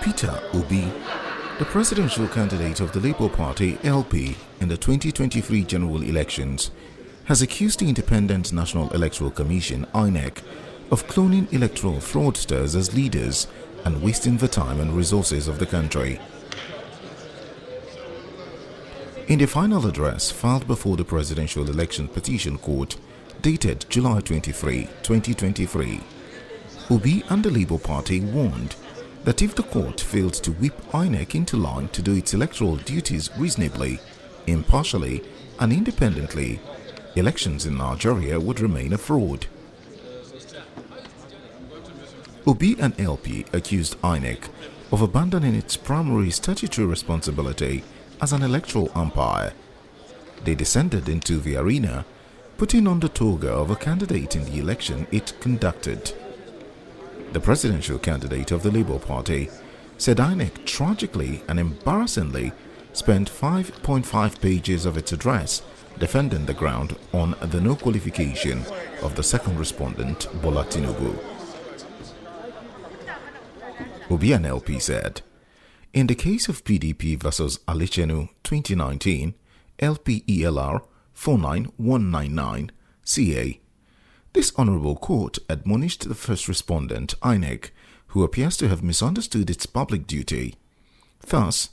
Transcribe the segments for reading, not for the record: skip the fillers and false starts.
Peter Obi, the presidential candidate of the Labour Party LP in the 2023 general elections, has accused the Independent National Electoral Commission INEC of cloning electoral fraudsters as leaders and wasting the time and resources of the country. In the final address filed before the Presidential Election Petition Court dated July 23, 2023, Obi and the Labour Party warned that if the court failed to whip INEC into line to do its electoral duties reasonably, impartially and independently, elections in Nigeria would remain a fraud. Obi and LP accused INEC of abandoning its primary statutory responsibility as an electoral umpire. They descended into the arena, putting on the toga of a candidate in the election it conducted. The presidential candidate of the Labour Party said INEC tragically and embarrassingly spent 5.5 pages of its address defending the ground on the no qualification of the second respondent, Bola Tinubu. Obi and LP said, in the case of PDP versus Alechenu 2019, LPELR 49199 CA, this honorable court admonished the first respondent, INEC, who appears to have misunderstood its public duty. Thus,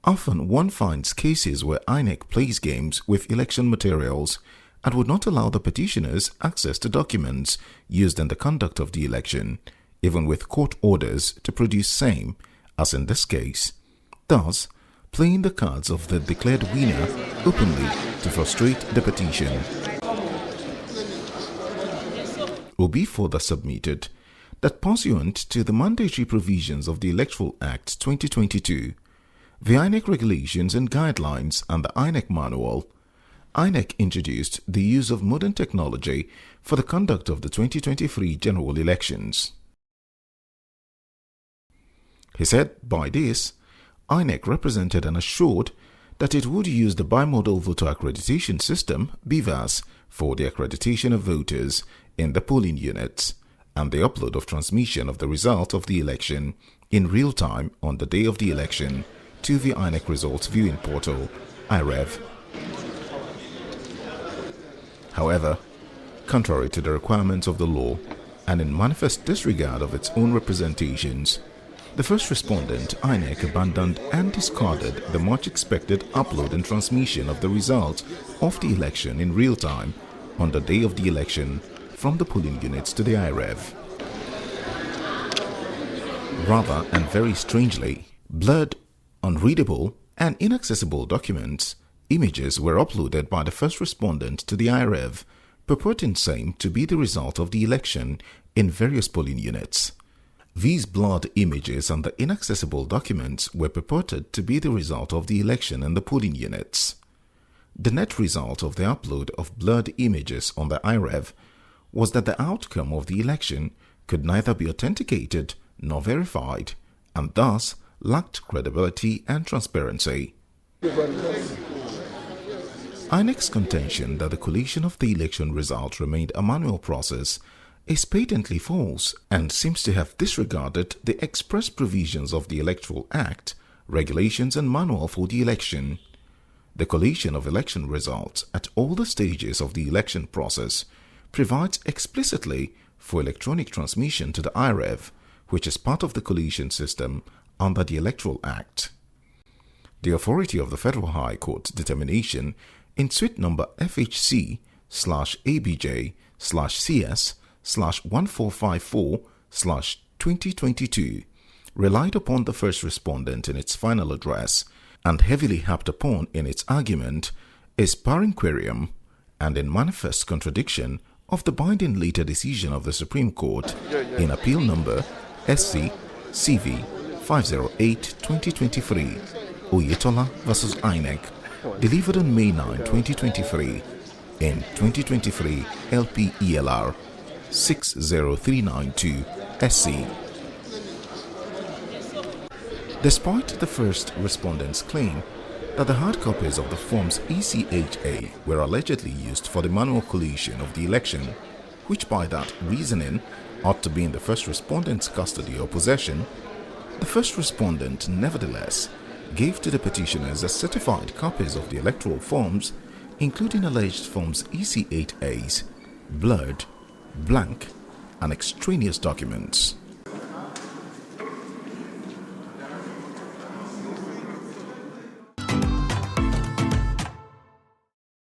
often one finds cases where INEC plays games with election materials and would not allow the petitioners access to documents used in the conduct of the election, even with court orders to produce same, as in this case, thus playing the cards of the declared winner openly to frustrate the petition. Obi further submitted that pursuant to the mandatory provisions of the Electoral Act 2022, the INEC regulations and guidelines and the INEC manual, INEC introduced the use of modern technology for the conduct of the 2023 general elections. He said by this, INEC represented and assured that it would use the bimodal voter accreditation system, BVAS, for the accreditation of voters in the polling units and the upload of transmission of the result of the election in real time on the day of the election to the INEC results viewing portal, IREV. However, contrary to the requirements of the law and in manifest disregard of its own representations, the first respondent, INEC, abandoned and discarded the much expected upload and transmission of the result of the election in real time on the day of the election from the polling units to the IREV. Rather and very strangely, blurred, unreadable and inaccessible documents, images were uploaded by the first respondent to the IREV, purporting same to be the result of the election in various polling units. These blurred images and the inaccessible documents were purported to be the result of the election in the polling units. The net result of the upload of blurred images on the IREV was that the outcome of the election could neither be authenticated nor verified, and thus lacked credibility and transparency. INEC's contention that the collation of the election result remained a manual process is patently false and seems to have disregarded the express provisions of the Electoral Act, regulations and manual for the election. The collation of election results at all the stages of the election process provides explicitly for electronic transmission to the IREV, which is part of the collation system under the Electoral Act. The authority of the Federal High Court determination in suite number FHC/ABJ/CS/1454/2022 relied upon the first respondent in its final address and heavily harped upon in its argument is par inquirium and in manifest contradiction of the binding later decision of the Supreme Court in appeal number SC-CV 508-2023, Oyetola vs. INEC, delivered on May 9, 2023, in 2023 LPELR 60392 SC. Despite the first respondent's claim that the hard copies of the forms ECHA were allegedly used for the manual collation of the election, which by that reasoning ought to be in the first respondent's custody or possession, The first respondent, nevertheless, gave to the petitioners as certified copies of the electoral forms, including alleged forms EC8As, blurred, blank, and extraneous documents.